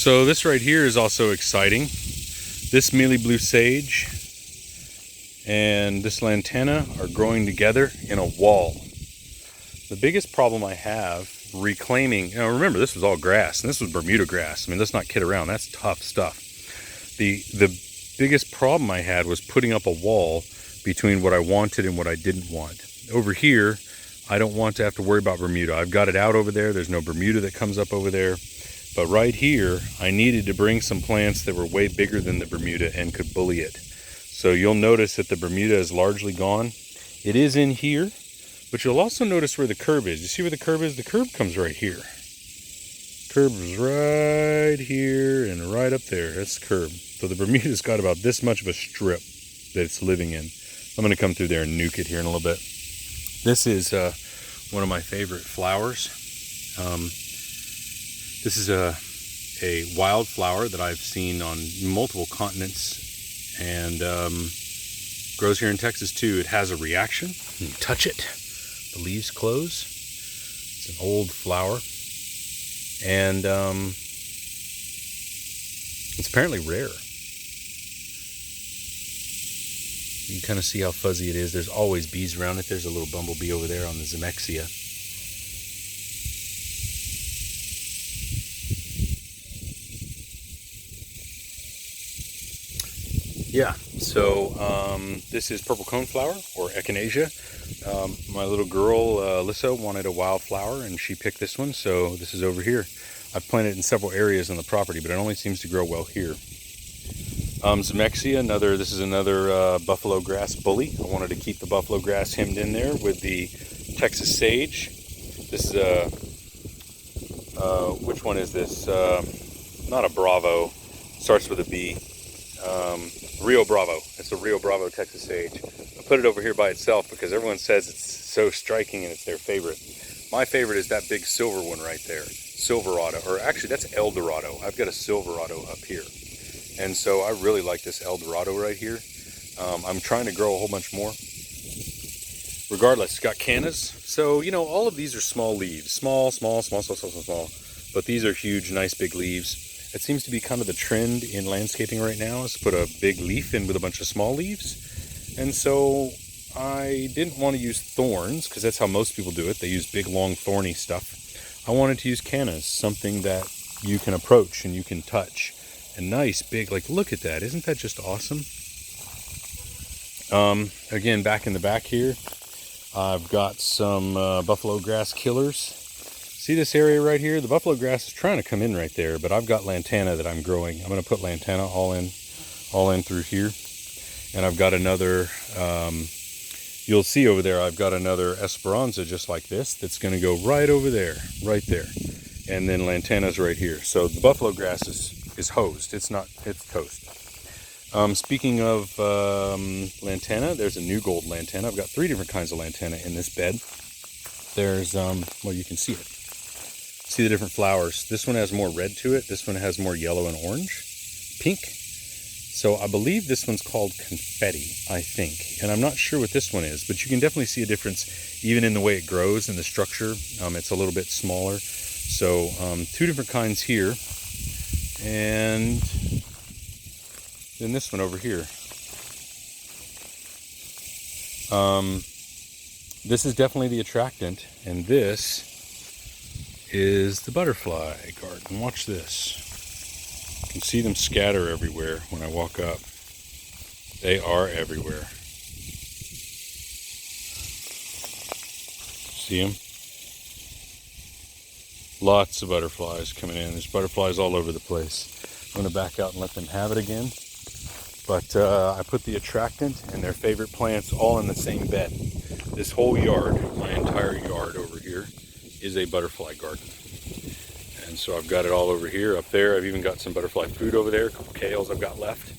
So this right here is also exciting. This mealy blue sage and this lantana are growing together in a wall. The biggest problem I have reclaiming, remember this was all grass and this was Bermuda grass. I mean, let's not kid around, that's tough stuff. The biggest problem I had was putting up a wall between what I wanted and what I didn't want. Over here, I don't want to have to worry about Bermuda. I've got it out over there. There's no Bermuda that comes up over there. But right here, I needed to bring some plants that were way bigger than the Bermuda and could bully it. So you'll notice that the Bermuda is largely gone. It is in here, but you'll also notice where the curb is. You see where the curb is? The curb comes right here. Curb is right here and right up there. That's the curb. So the Bermuda's got about this much of a strip that it's living in. I'm going to come through there and nuke it here in a little bit. This is one of my favorite flowers. This is a wild flower that I've seen on multiple continents and grows here in Texas too. It has a reaction. You touch it, the leaves close. It's an old flower, and it's apparently rare. You can kind of see how fuzzy it is. There's always bees around it. There's a little bumblebee over there on the Zemexia. Yeah, so this is purple coneflower, or echinacea. My little girl, Alyssa, wanted a wild flower, and she picked this one, so this is over here. I've planted it in several areas on the property, but it only seems to grow well here. Zemexia, this is another buffalo grass bully. I wanted to keep the buffalo grass hemmed in there with the Texas sage. This is which one is this? Not a Bravo, starts with a B. Rio Bravo. It's a Rio Bravo Texas sage. I put it over here by itself because everyone says it's so striking and it's their favorite. My favorite is that big silver one right there. Silverado, or actually that's Eldorado. I've got a Silverado up here. And so I really like this Eldorado right here. I'm trying to grow a whole bunch more. Regardless, it's got cannas. So, all of these are small leaves. Small. But these are huge, nice big leaves. It seems to be kind of the trend in landscaping right now is to put a big leaf in with a bunch of small leaves. And so I didn't want to use thorns because that's how most people do it. They use big, long, thorny stuff. I wanted to use cannas, something that you can approach and you can touch. And nice, big, look at that. Isn't that just awesome? Again, back in the back here, I've got some buffalo grass killers. See this area right here? The buffalo grass is trying to come in right there, but I've got lantana that I'm growing. I'm going to put lantana all in through here. And I've got another, you'll see over there, I've got another Esperanza just like this that's going to go right over there, right there. And then lantana's right here. So the buffalo grass is hosed. It's toast. Speaking of lantana, there's a new gold lantana. I've got 3 different kinds of lantana in this bed. There's, well, you can see it. See the different flowers. This one has more red to it. This one has more yellow and orange, pink. So I believe this one's called confetti, I think. And I'm not sure what this one is, but you can definitely see a difference even in the way it grows and the structure. It's a little bit smaller. So 2 different kinds here. And then this one over here. This is definitely the attractant, and this is the butterfly garden. Watch this. You can see them scatter everywhere when I walk up. They are everywhere. See them? Lots of butterflies coming in. There's butterflies all over the place. I'm going to back out and let them have it again. But I put the attractant and their favorite plants all in the same bed. This whole yard, my entire yard over here, is a butterfly garden. And so I've got it all over here. Up there, I've even got some butterfly food over there, a couple kales I've got left.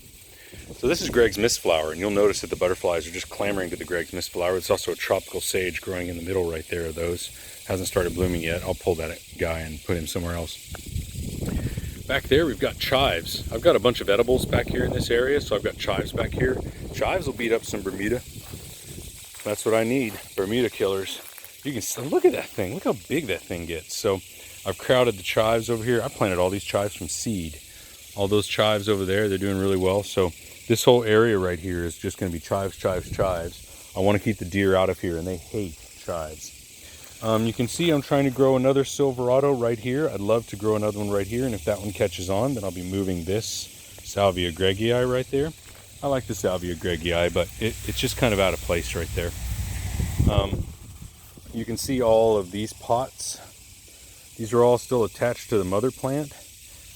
So this is Greg's mistflower, and you'll notice that the butterflies are just clamoring to the Greg's mistflower. It's also a tropical sage growing in the middle right there of those. Hasn't started blooming yet. I'll pull that guy and put him somewhere else. Back there, we've got chives. I've got a bunch of edibles back here in this area, so I've got chives back here. Chives will beat up some Bermuda. That's what I need, Bermuda killers. You can look at that thing. Look how big that thing gets. So I've crowded the chives over here. I planted all these chives from seed. All those chives over there, they're doing really well. So this whole area right here is just going to be chives, chives, chives. I want to keep the deer out of here, and they hate chives. You can see I'm trying to grow another Silverado right here. I'd love to grow another one right here, and if that one catches on, then I'll be moving this Salvia Greggii right there. I like the Salvia Greggii, but it's just kind of out of place right there. You can see all of these pots. These are all still attached to the mother plant,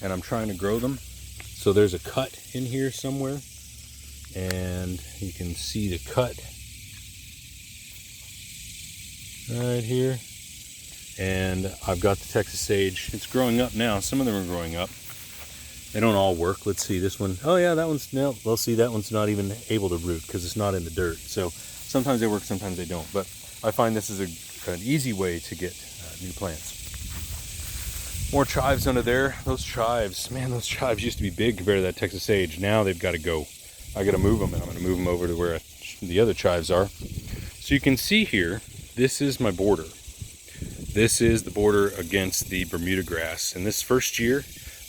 and I'm trying to grow them. So there's a cut in here somewhere, and you can see the cut right here. And I've got the Texas sage. It's growing up now. Some of them are growing up. They don't all work. Let's see this one. Oh yeah, that one's, no, well, see, that one's not even able to root because it's not in the dirt. So sometimes they work, sometimes they don't. But I find this is an easy way to get new plants. More chives under there. Those chives, man, those chives used to be big compared to that Texas sage. Now they've got to go. I got to move them, and I'm going to move them over to where the other chives are. So you can see here, this is my border. This is the border against the Bermuda grass. And this first year,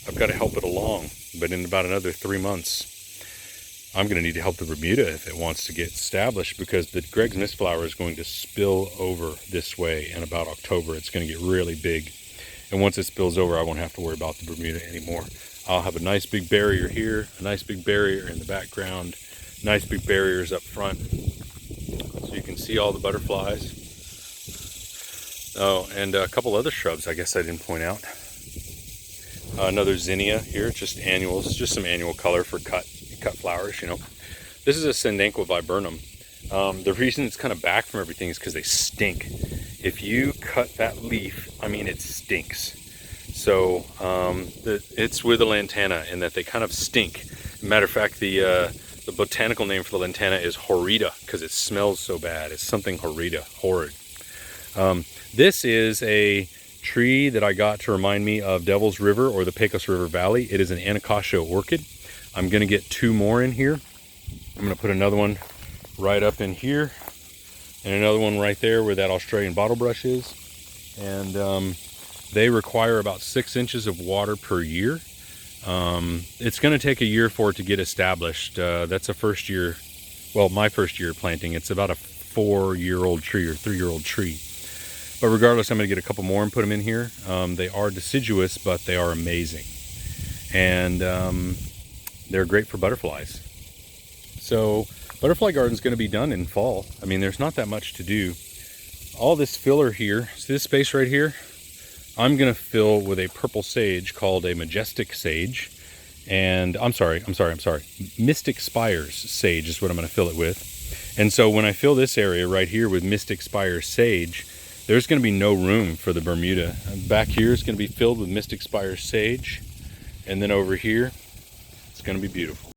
I've got to help it along. But in about another 3 months, I'm going to need to help the Bermuda if it wants to get established, because the Greg's Mistflower is going to spill over this way in about October. It's going to get really big. And once it spills over, I won't have to worry about the Bermuda anymore. I'll have a nice big barrier here, a nice big barrier in the background, nice big barriers up front. So you can see all the butterflies. Oh, and a couple other shrubs I guess I didn't point out. Another zinnia here, just annuals, just some annual color for cut flowers, you know. This is a Sandanqua viburnum. The reason it's kind of back from everything is because they stink. If you cut that leaf, I mean, it stinks. So it's with the lantana in that they kind of stink. Matter of fact, the botanical name for the lantana is horrida because it smells so bad. It's something horrida, horrid. This is a tree that I got to remind me of Devil's River or the Pecos River Valley. It is an Anacostia orchid. I'm going to get 2 more in here. I'm going to put another one right up in here and another one right there where that Australian bottle brush is. And they require about 6 inches of water per year. It's going to take a year for it to get established. That's a first year, well, my first year planting. It's about a 4-year-old tree or 3-year-old tree. But regardless, I'm going to get a couple more and put them in here. They are deciduous, but they are amazing. And they're great for butterflies. So butterfly garden's going to be done in fall. I mean, there's not that much to do. All this filler here, see this space right here? I'm going to fill with a purple sage called a majestic sage. And I'm sorry. Mystic Spires sage is what I'm going to fill it with. And so when I fill this area right here with Mystic Spires sage, there's going to be no room for the Bermuda. Back here is going to be filled with Mystic Spires sage. And then over here, it's going to be beautiful.